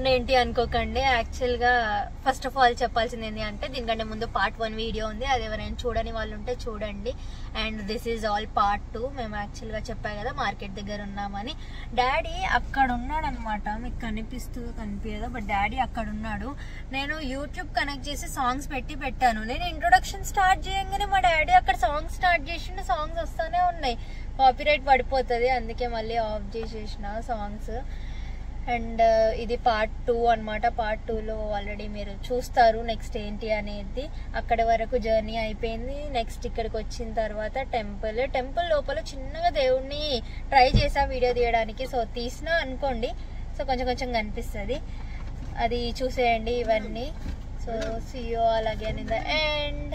Sound ఏంటి అనుకోకండి. యాక్చువల్గా ఫస్ట్ ఆఫ్ ఆల్ చెప్పాల్సింది ఏంటి అంటే దీనికంటే ముందు పార్ట్ 1 వీడియో ఉంది, అది ఎవరైనా చూడని వాళ్ళు ఉంటే చూడండి. And this is all part 2. మేము యాక్చువల్గా చెప్పా కదా మార్కెట్ దగ్గర ఉన్నామని. డాడీ అక్కడ ఉన్నాడు అనమాట, మీకు కనిపియదా, బట్ డాడీ అక్కడ ఉన్నాడు. నేను యూట్యూబ్ కనెక్ట్ చేసి సాంగ్స్ పెట్టాను. నేను ఇంట్రొడక్షన్ స్టార్ట్ చేయగానే మా డాడీ అక్కడ సాంగ్స్ స్టార్ట్ చేసిండు. సాంగ్స్ వస్తూనే ఉన్నాయి, కాపీరైట్ పడిపోతుంది, అందుకే మళ్ళీ ఆఫ్ చేసేసిన సాంగ్స్. అండ్ ఇది పార్ట్ 2 అనమాట. పార్ట్ 2లో ఆల్రెడీ మీరు చూస్తారు నెక్స్ట్ ఏంటి అనేది. అక్కడి వరకు జర్నీ అయిపోయింది. నెక్స్ట్ ఇక్కడికి వచ్చిన తర్వాత టెంపుల్ లోపల చిన్నగా దేవుడిని ట్రై చేసా వీడియో తీయడానికి. సో తీసినా అనుకోండి, సో కొంచెం కనిపిస్తుంది, అది చూసేయండి ఇవన్నీ. So see you all again in the end.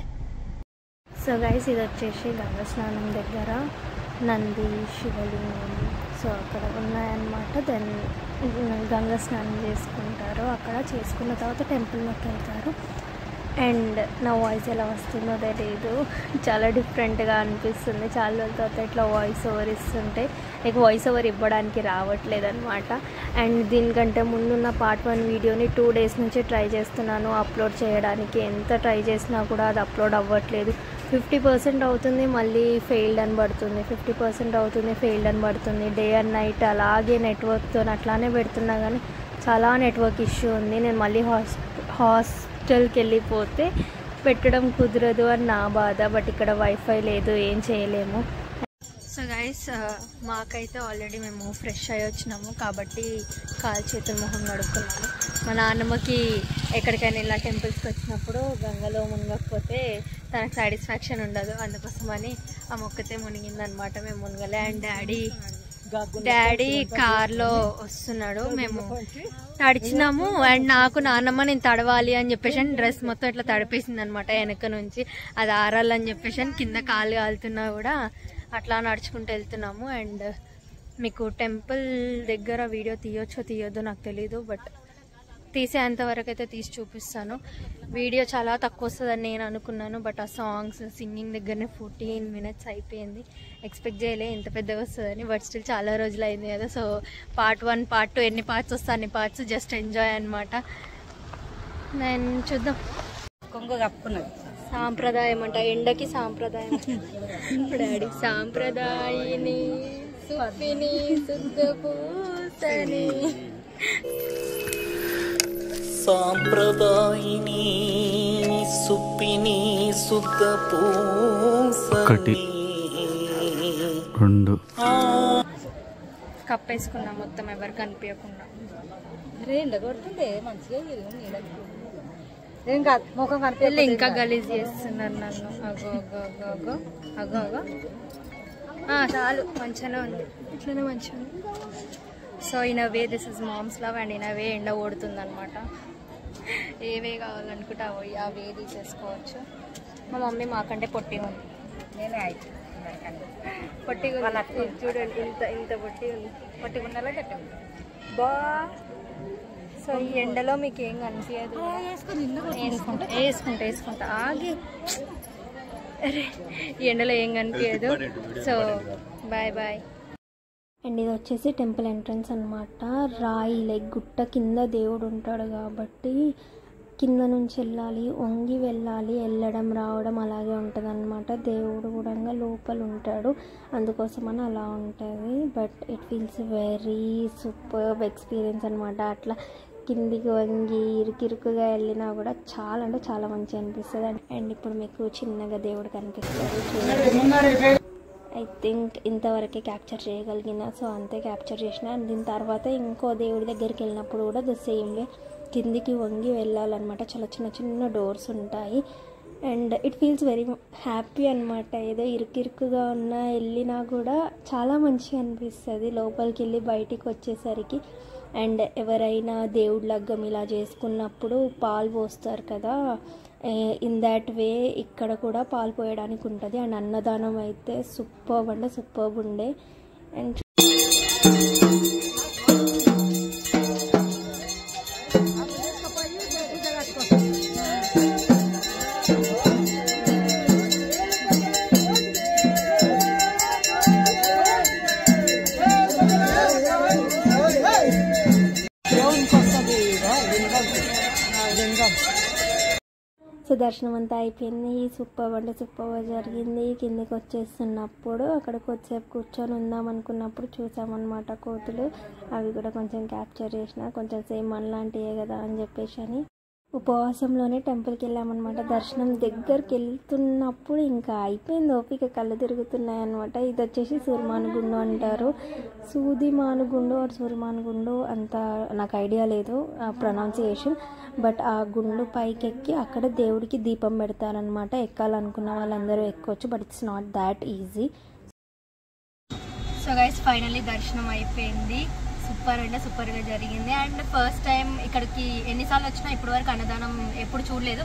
So guys ఇది వచ్చేసి గంగా స్నానం దగ్గర నంది శివలింగం సో అక్కడ ఉన్నాయన్నమాట. దెన్ గంగా స్నానం చేసుకుంటారు. అక్కడ చేసుకున్న తర్వాత టెంపుల్లోకి వెళ్తారు. అండ్ నా వాయిస్ ఎలా వస్తుందో తెలీదు, చాలా డిఫరెంట్గా అనిపిస్తుంది. చాలా రోజుల తర్వాత ఇట్లా వాయిస్ ఓవర్ ఇస్తుంటే నీకు వాయిస్ ఓవర్ ఇవ్వడానికి రావట్లేదు అనమాట. అండ్ దీనికంటే ముందున్న పార్ట్ 1 వీడియోని 2 డేస్ నుంచి ట్రై చేస్తున్నాను అప్లోడ్ చేయడానికి. ఎంత ట్రై చేసినా కూడా అది అప్లోడ్ అవ్వట్లేదు. 50% అవుతుంది, మళ్ళీ ఫెయిల్డ్ అని పడుతుంది, 50% అవుతుంది, ఫెయిల్డ్ అని పడుతుంది. డే అండ్ నైట్ అలాగే నెట్వర్క్తో అట్లానే పెడుతున్నా కానీ చాలా నెట్వర్క్ ఇష్యూ ఉంది. నేను మళ్ళీ హాస్టల్కి వెళ్ళిపోతే పెట్టడం కుదరదు అని నా బాధ. బట్ ఇక్కడ వైఫై లేదు, ఏం చేయలేము. సో గైస్ మాకైతే ఆల్రెడీ మేము ఫ్రెష్ అయ్యి వచ్చినాము కాబట్టి కాలు చేతులు మొహం కడుక్కున్నాము. మా నాన్నమ్మకి ఎక్కడికైనా ఇలా టెంపుల్స్కి వచ్చినప్పుడు గంగలో మునగకపోతే తనకు సాటిస్ఫాక్షన్ ఉండదు, అందుకోసమని ఆ మొక్కతే మునిగిందనమాట. మేము మునగలే. అండ్ డాడీ కార్లో వస్తున్నాడు, మేము తడిచినాము. అండ్ నాకు నాన్నమ్మ నేను తడవాలి అని చెప్పేసి డ్రెస్ మొత్తం ఇట్లా తడిపేసింది అనమాట వెనక నుంచి. అది ఆరాలని చెప్పేసి కింద కాలు కాలుతున్నా కూడా అట్లా నడుచుకుంటూ వెళ్తున్నాము. అండ్ మీకు టెంపుల్ దగ్గర వీడియో తీయొద్దో నాకు తెలీదు, బట్ తీసేంత వరకు అయితే తీసి చూపిస్తాను. వీడియో చాలా తక్కువ వస్తుందని నేను అనుకున్నాను, బట్ ఆ సాంగ్స్ సింగింగ్ దగ్గరనే 14 minutes అయిపోయింది. ఎక్స్పెక్ట్ చేయలే ఇంత పెద్దగా వస్తుందని, బట్ స్టిల్ చాలా రోజులు అయింది కదా. సో పార్ట్ 1 పార్ట్ 2 ఎన్ని పార్ట్స్ వస్తాయి అన్ని పార్ట్స్ జస్ట్ ఎంజాయ్ అనమాట. నేను చూద్దాం. కొంగు కప్పుకున్నది సాంప్రదాయం అంట, ఎండకి సాంప్రదాయం. డాడీ సాంప్రదాయిని సుప్పిని శుద్ధ పూసని సాంప్రదాయిని సుప్పిని శుద్ధ పూసని 2 కప్పేసుకున్నాం మొత్తం ఎవరు కనిపించకుండా. ఎండ కొడుతుంటే మంచిగా ఏం కాదు, ముఖం కనిపించలే. ఇంకా గలీజ్ చేస్తున్నారు నన్ను. అగో చాలు, మంచిగానే ఉంది, ఇట్లనే మంచిగా ఉంది. So in a way this is mom's love and in a way ఎండ ఓడుతుంది అనమాట. ఏవే కావాలనుకుంటే ఆ వే తీసేసుకోవచ్చు. మా మమ్మీ మాకంటే పొట్టి ఉంది, నేనే పొట్టిగా చూడండి, ఇంత పొట్టి ఉంది. పొట్టిగా ఉండాలా గట్టి ఉంది బా. సో ఈ ఎండలో మీకు ఏం కనిపించదు, వేసుకుంటా ఆగి. అరే ఈ ఎండలో ఏం కనిపించదు. So bye. అండ్ ఇది వచ్చేసి టెంపుల్ ఎంట్రన్స్ అనమాట. రాయి లైక్ గుట్ట కింద దేవుడు ఉంటాడు కాబట్టి కింద నుంచి వెళ్ళాలి, వంగి వెళ్ళాలి, వెళ్ళడం రావడం అలాగే ఉంటుంది అనమాట. దేవుడు కూడా లోపల ఉంటాడు, అందుకోసమని అలా ఉంటుంది. But it feels very superb experience అనమాట. అట్లా కిందికి వంగి ఇరుకిరుకుగా వెళ్ళినా కూడా చాలా అంటే చాలా మంచిగా అనిపిస్తుంది. అండ్ ఇప్పుడు మీకు చిన్నగా దేవుడు కనిపిస్తుంది. ఐ థింక్ ఇంతవరకే క్యాప్చర్ చేయగలిగిన, సో అంతే క్యాప్చర్ చేసిన. అండ్ దీని తర్వాత ఇంకో దేవుడి దగ్గరికి వెళ్ళినప్పుడు కూడా ద సేమ్ వే కిందికి వంగి వెళ్ళాలన్నమాట. చాలా చిన్న డోర్స్ ఉంటాయి. And it feels very happy అనమాట. ఏదో ఇరుకిరుకుగా ఉన్నా వెళ్ళినా కూడా చాలా మంచిగా అనిపిస్తుంది లోపలికి వెళ్ళి బయటికి వచ్చేసరికి. అండ్ ఎవరైనా దేవుడి లగ్గం ఇలా చేసుకున్నప్పుడు పాలు పోస్తారు కదా, ఇన్ దాట్ వే ఇక్కడ కూడా పాలు పోయడానికి ఉంటుంది. అండ్ అన్నదానం అయితే సూపర్బ్ ఉండే. అండ్ సో దర్శనం అంతా అయిపోయింది. సూపర్ అంటే సూపర్గా జరిగింది. కిందకి వచ్చేస్తున్నప్పుడు అక్కడ కొద్దిసేపు కూర్చొని ఉందాం అనుకున్నప్పుడు చూసామన్నమాట కోతులు. అవి కూడా కొంచెం క్యాప్చర్ చేసిన, కొంచెం సేమ్ మనలాంటివే కదా అని చెప్పేసి అని ఉపవాసంలోనే టెంపుల్కి వెళ్ళామన్నమాట. దర్శనం దగ్గరికి వెళ్తున్నప్పుడు ఇంకా అయిపోయింది ఓపిక, కళ్ళు తిరుగుతున్నాయి అనమాట. ఇది వచ్చేసి సూర్మానుగుండు అంటారు. సూది మానుగుండు ఆర్ సూర్మానుగుండు అంత నాకు ఐడియా లేదు ఆ ప్రొనౌన్సియేషన్. బట్ ఆ గుండు పైకి ఎక్కి అక్కడ దేవుడికి దీపం పెడతారనమాట. ఎక్కాలనుకున్న వాళ్ళందరూ ఎక్కొచ్చు, but it's not that easy. So guys finally దర్శనం అయిపోయింది. సూపర్ అంటే సూపర్గా జరిగింది. అండ్ ఫస్ట్ టైం ఇక్కడికి ఎన్నిసార్లు వచ్చినా ఇప్పటి వరకు అన్నదానం ఎప్పుడు చూడలేదు.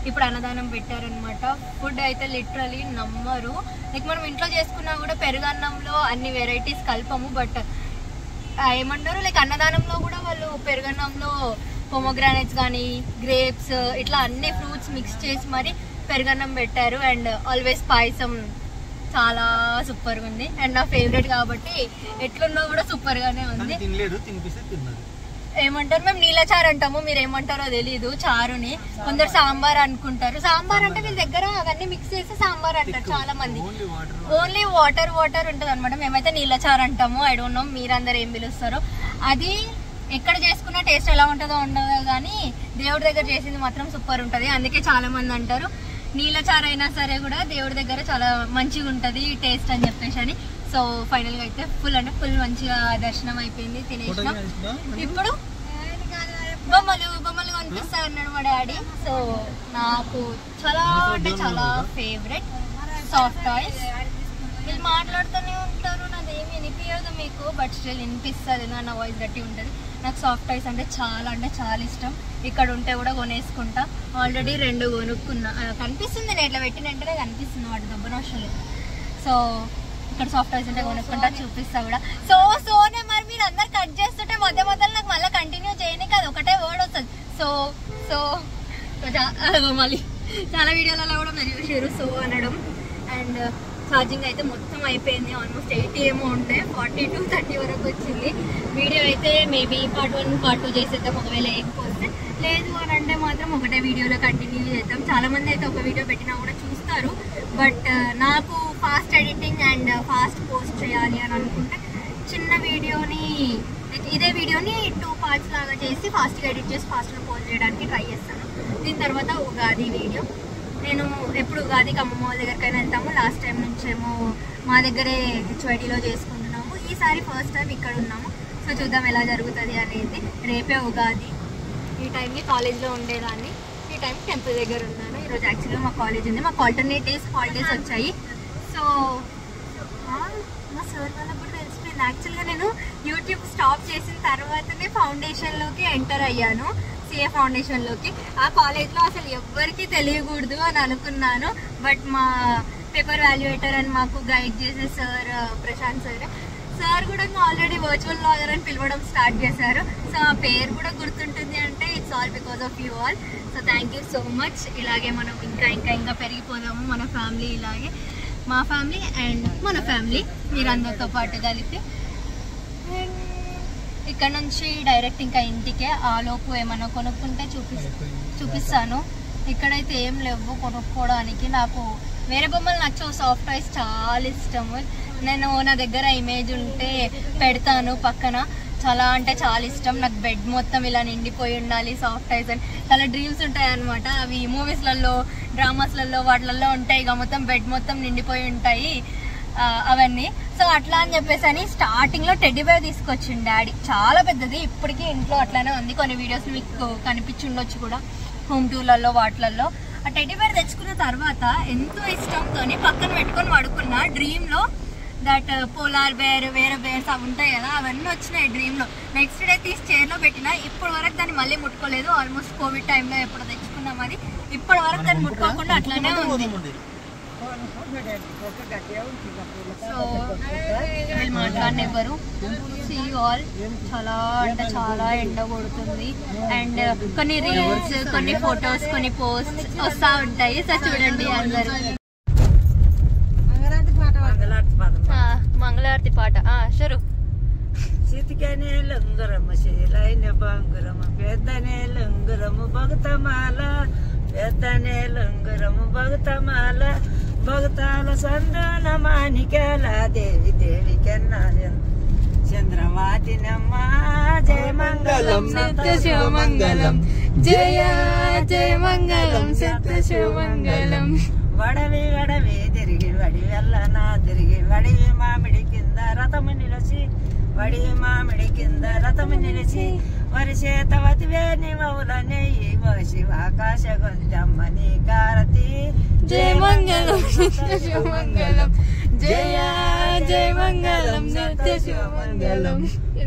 ఇప్పుడు అన్నదానం పెట్టారనమాట. ఫుడ్ అయితే లిటరలీ నమ్మరు. లైక్ మనం ఇంట్లో చేసుకున్నా కూడా పెరుగన్నంలో అన్ని వెరైటీస్ కలపము. బట్ ఏమంటారు లైక్ అన్నదానంలో కూడా వాళ్ళు పెరుగన్నంలో పొమోగ్రానైట్స్ కానీ గ్రేప్స్ ఇట్లా అన్ని ఫ్రూట్స్ మిక్స్ చేసి మరి పెరుగన్నం పెట్టారు. అండ్ ఆల్వేస్ పాయసం చాలా సూపర్గా ఉంది. అండ్ నా ఫేవరెట్ కాబట్టి ఎట్లున్నా కూడా సూపర్గానే ఉంది. ఏమంటారు మేము నీళ్ళచారు అంటాము, మీరు ఏమంటారో తెలీదు. చారుని కొందరు సాంబార్ అనుకుంటారు. సాంబార్ అంటే వీళ్ళ దగ్గర అవన్నీ మిక్స్ చేసి సాంబార్ అంటారు చాలా మంది. ఓన్లీ వాటర్ వాటర్ ఉంటుంది అనమాట. మేమైతే నీళ్ళచారు అంటాము. ఐ డోంట్ నో మీరందరూ ఏం పిలుస్తారో. అది ఎక్కడ చేసుకున్న టేస్ట్ ఎలా ఉంటుందో ఉండదో కానీ దేవుడి దగ్గర చేసింది మాత్రం సూపర్ ఉంటుంది. అందుకే చాలా మంది అంటారు నీళ్ళచారు అయినా సరే కూడా దేవుడి దగ్గర చాలా మంచిగా ఉంటుంది టేస్ట్ అని చెప్పేసి అని. సో ఫైనల్గా అయితే ఫుల్ అంటే ఫుల్ మంచిగా దర్శనం అయిపోయింది. తినేసినాం. ఇప్పుడు బొమ్మలు కనిపిస్తా అన్నాడు మా డాడీ. సో నాకు చాలా అంటే చాలా ఫేవరెట్ సాఫ్ట్ టాయ్స్. వీళ్ళు మాట్లాడుతూనే ఉంటారు, నాదేమి వినిపించదు మీకు, బట్ స్టిల్ వినిపిస్తుంది. నా వాయిస్ గట్టి ఉంటుంది. నాకు సాఫ్ట్ టాయ్స్ అంటే చాలా ఇష్టం. ఇక్కడ ఉంటే కూడా కొనేసుకుంటా. ఆల్రెడీ 2 కొనుక్కున్నా. కనిపిస్తుంది నేను ఇట్లా పెట్టిన వెంటనే కనిపిస్తుంది, వాటి దెబ్బనవసరం లేదు. సో ఇక్కడ సాఫ్ట్ టాయ్స్ ఉంటే కొనుక్కుంటా, చూపిస్తా కూడా. సోనే మరి మీరు అందరు కట్ చేస్తుంటే మధ్యలో నాకు మళ్ళీ కంటిన్యూ చేయని కదా ఒకటే వర్డ్ వస్తుంది. సో మళ్ళీ చాలా వీడియోలలో కూడా మీరు చూసారు సో అనడం. అండ్ ఛార్జింగ్ అయితే మొత్తం అయిపోయింది. ఆల్మోస్ట్ 80 ఏమో ఉంటే 40 to 30 వరకు వచ్చింది. వీడియో అయితే మేబీ part 1 part 2 చేసేద్దాం. ఒకవేళ లేకపోతే లేదు అని అంటే మాత్రం ఒకటే వీడియోలో కంటిన్యూ చేద్దాం. చాలా మంది అయితే ఒక వీడియో పెట్టినా కూడా చూస్తారు. బట్ నాకు fast editing and fast post చేయాలి అని అనుకుంటే చిన్న వీడియోని ఇదే వీడియోని 2 parts లాగా చేసి ఫాస్ట్గా ఎడిట్ చేసి ఫాస్ట్గా పోస్ట్ చేయడానికి ట్రై చేస్తాను. దీని తర్వాత ఉగాది వీడియో. నేను ఎప్పుడు ఉగాదికి అమ్మమ్మ వాళ్ళ దగ్గరికైనా వెళ్తాము. లాస్ట్ టైం నుంచేమో మా దగ్గరే HYDలో చేసుకుంటున్నాము. ఈసారి ఫస్ట్ టైం ఇక్కడ ఉన్నాము. సో చూద్దాం ఎలా జరుగుతుంది అనేది. రేపే ఉగాది. ఈ టైంకి కాలేజ్లో ఉండేదాన్ని, ఈ టైం టెంపుల్ దగ్గర ఉన్నాను. ఈరోజు యాక్చువల్గా మా కాలేజ్ ఉంది. మాకు ఆల్టర్నేట్ డేస్ హాలిడేస్ వచ్చాయి. సో మా సార్ వాళ్ళకి కూడా తెలిసిపోయింది. యాక్చువల్గా నేను యూట్యూబ్ స్టాప్ చేసిన తర్వాతనే ఫౌండేషన్లోకి ఎంటర్ అయ్యాను, CA ఫౌండేషన్లోకి. ఆ కాలేజ్లో అసలు ఎవ్వరికి తెలియకూడదు అని అనుకున్నాను. బట్ మా పేపర్ వాల్యుయేటర్ అని మాకు గైడ్ చేసే సార్ ప్రశాంత్ సార్ కూడా ఆల్రెడీ వర్చువల్ లాగర్ అని పిలవడం స్టార్ట్ చేశారు. సో ఆ పేరు కూడా గుర్తుంటుంది అంటే it's all because of you all. So thank you so much. ఇలాగే మనం ఇంకా పెరిగిపోదాము. మన ఫ్యామిలీ ఇలాగే, మా ఫ్యామిలీ అండ్ మన ఫ్యామిలీ మీరందరితో పాటు కలిపి. ఇక్కడ నుంచి డైరెక్ట్ ఇంకా ఇంటికే. ఆ లోపు ఏమన్నా కొనుక్కుంటే చూపిస్తాను. ఇక్కడైతే ఏం లేవు కొనుక్కోవడానికి. నాకు వేరే బొమ్మలు నచ్చవు, సాఫ్ట్ టాయ్స్ చాలా ఇష్టము. నేను నా దగ్గర ఇమేజ్ ఉంటే పెడతాను పక్కన. చాలా అంటే చాలా ఇష్టం నాకు. బెడ్ మొత్తం ఇలా నిండిపోయి ఉండాలి సాఫ్ట్ టాయ్స్ అని చాలా డ్రీమ్స్ ఉంటాయి అనమాట. అవి మూవీస్లలో డ్రామాస్లలో వాటిలలో ఉంటాయి. ఇక మొత్తం బెడ్ మొత్తం నిండిపోయి ఉంటాయి అవన్నీ. సో అట్లా అని చెప్పేసి అని స్టార్టింగ్లో టెడ్డీ బేర్ తీసుకొచ్చిండు డాడీ. చాలా పెద్దది, ఇప్పటికీ ఇంట్లో అట్లానే ఉంది. కొన్ని వీడియోస్ మీకు కనిపించుండొచ్చు కూడా హోమ్ టూర్లలో వాటిలలో. ఆ టెడ్డీ బేర్ తెచ్చుకున్న తర్వాత ఎంతో ఇష్టంతో పక్కన పెట్టుకొని పడుకున్నా. డ్రీమ్లో దట్ పోలార్ బేర్ వేరే బేర్స్ అవి ఉంటాయి కదా, అవన్నీ వచ్చినాయి డ్రీమ్లో. నెక్స్ట్ డే తీసి చైర్లో పెట్టినా. ఇప్పటి వరకు దాన్ని మళ్ళీ ముట్టుకోలేదు. ఆల్మోస్ట్ కోవిడ్ టైంలో ఎప్పుడు తెచ్చుకున్నాం అది. ఇప్పటి వరకు దాన్ని ముట్టుకోకుండా అట్లానే ఉంది. సో వీళ్ళు మాట్లాడినెవ్వరు. See all. చాలా అంటే చాలా ఎండ కొడుతుంది. అండ్ కొన్ని రీల్స్, కొన్ని ఫొటోస్, కొన్ని పోస్ట్ వస్తూ ఉంటాయి. సో చూడండి అందరు. మంగళారతి పాట షురు. చితికనే లంగురము శీలైన బంగురము పెద్దనే లంగురము భగతమాల పెద్దనే లంగురము భగతమాల భగతాల సందాన మాణిక్యాల దేవి దేవి కెన్నాలి చంద్రవాతినమ్మ జయ మంగళం సత్య శివమంగళం జయ జయ మంగళం సత్య శివమంగళం. వడవి వడవి తిరిగి వడి వెళ్ళనా తిరిగి వడివి మామిడి కింద రథము నిలిచి వడి మామిడి కింద రథము నిలిచి వరిచేతవతివే నివవుల నెయ్యి వసి ఆకాశ గొంతమ్మ నీ కారతి జయ మంగళం సత్య శివమంగళం జయ జయ మంగళం సత్య శివమంగళం.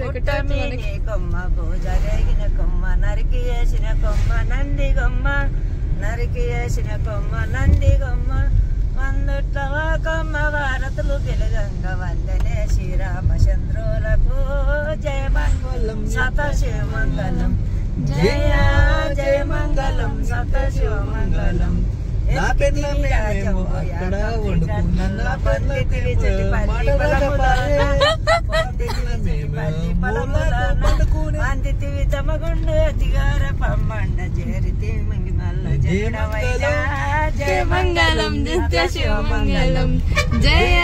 పుట్టమి నీ కొమ్మ పూజ రేగిన కొమ్మ నరికి వేసిన కొమ్మ నంది కొమ్మ నరికి వేసిన కొమ్మ నంది కొమ్మ వందుట్లవ కొమ్మ భారతులు గెలుగంగ వందనే శ్రీరామచంద్రులకు జయ మంగళం సత శివమంగళం జయ జయ మంగళం సత శివమంగళం. అందితివి తమగుండు అతిగార పమ్మండ చేరితి మంగి మల్ల జయ మంగళం సత్య శివమంగళం జయ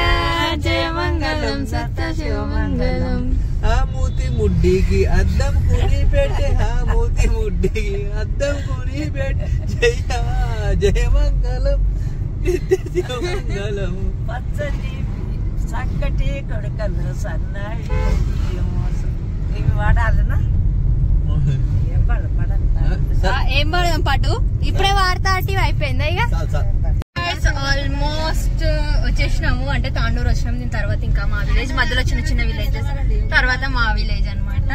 జయ మంగళం సత్య శివమంగళం. ఆ మూతి ముడ్డికి అద్దం కుని పెట్టే ఆ మూతి ముడ్డికి అద్దం కుని పెట్టే జయ జయ మంగళం నిత్య శివమంగళం. పచ్చటి చక్కటి కొడుకలు సన్నాయి ఇవి వాడాలనా ఏం పడదాం పాటు ఇప్పుడే వార్త అయిపోయిందా ఇక ఆల్మోస్ట్ వచ్చేసినాము. అంటే తాండూరు వచ్చినాము. దీని తర్వాత ఇంకా మా విలేజ్ మధ్యలో చిన్న చిన్న విలేజెస్ తర్వాత మా విలేజ్ అనమాట.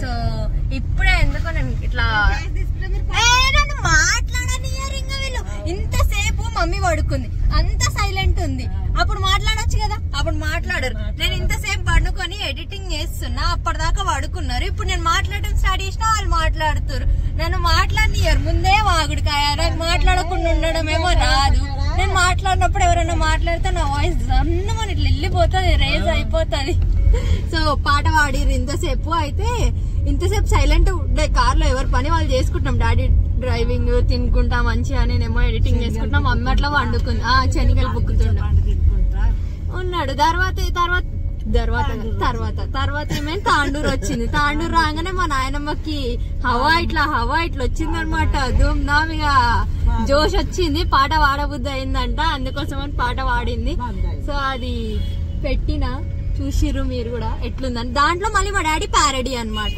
సో ఇప్పుడే ఎందుకో నేను ఇట్లా మాట్లాడనియరు ఇంకా వీళ్ళు. ఇంతసేపు మమ్మీ పడుకుంది, అంత సైలెంట్ ఉంది. అప్పుడు మాట్లాడొచ్చు కదా, అప్పుడు మాట్లాడరు. నేను ఇంతసేపు పడుకొని ఎడిటింగ్ చేస్తున్నా, అప్పటిదాకా పడుకున్నారు. ఇప్పుడు నేను మాట్లాడటం స్టార్ట్ చేసినా వాళ్ళు మాట్లాడుతారు. నన్ను మాట్లాడనియరు. ముందే వాగుడుకాయ. నాకు మాట్లాడకుండా ఉండడం ఏమో రాదు. నేను మాట్లాడినప్పుడు ఎవరైనా మాట్లాడితే నా వాయిస్ అన్నమని ఇట్లా వెళ్ళిపోతుంది, రేజ్ అయిపోతుంది. సో పాట పాడిరు ఇంతసేపు. అయితే ఇంతసేపు సైలెంట్ ఉండే కార్లో ఎవరి పని వాళ్ళు చేసుకుంటాం. డాడీ డ్రైవింగ్ తినుకుంటా మంచిగా, నేనేమో ఎడిటింగ్ చేసుకుంటాం. మమ్మీ అట్లా వండుకుంది. శనిగలు బుక్కుతుండే ఉన్నాడు. తర్వాత ఏమైనా తాండూరు వచ్చింది. తాండూరు రాగానే మా నాయనమ్మకి హవా ఇట్లా వచ్చింది అనమాట. ధూమ్ ధామ్ ఇక జోష్ వచ్చింది. పాట పాడబుద్ధి అయిందంట, అందుకోసమని పాట పాడింది. సో అది పెట్టిన చూసిర్రు మీరు కూడా ఎట్లుందని. దాంట్లో మళ్ళీ మా డాడీ ప్యారడీ అనమాట,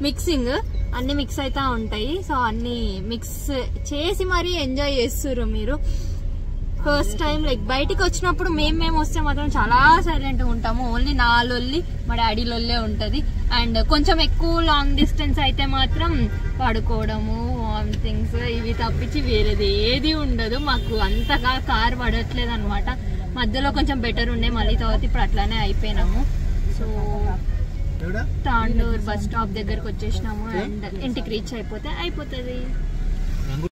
మిక్సింగ్ అన్ని మిక్స్ అవుతా ఉంటాయి. సో అన్ని మిక్స్ చేసి మరీ ఎంజాయ్ చేస్తుర్రు మీరు. ఫస్ట్ టైం లైక్ బయటికి వచ్చినప్పుడు మేము వస్తే మాత్రం చాలా సైలెంట్ గా ఉంటాము. ఓన్లీ నా లొల్లి మా డాడీ లొల్లే ఉంటది. అండ్ కొంచెం ఎక్కువ లాంగ్ డిస్టెన్స్ అయితే మాత్రం పడుకోవడము, వామిటింగ్స్ ఇవి తప్పించి వేరేది ఏది ఉండదు. మాకు అంతగా కార్ పడట్లేదు అనమాట. మధ్యలో కొంచెం బెటర్ ఉండే, మళ్ళీ తర్వాత ఇప్పుడు అట్లానే అయిపోయినాము. సో తాండూరు బస్ స్టాప్ దగ్గరకు వచ్చేసినాము. అండ్ ఇంటికి రీచ్ అయిపోతే అయిపోతుంది.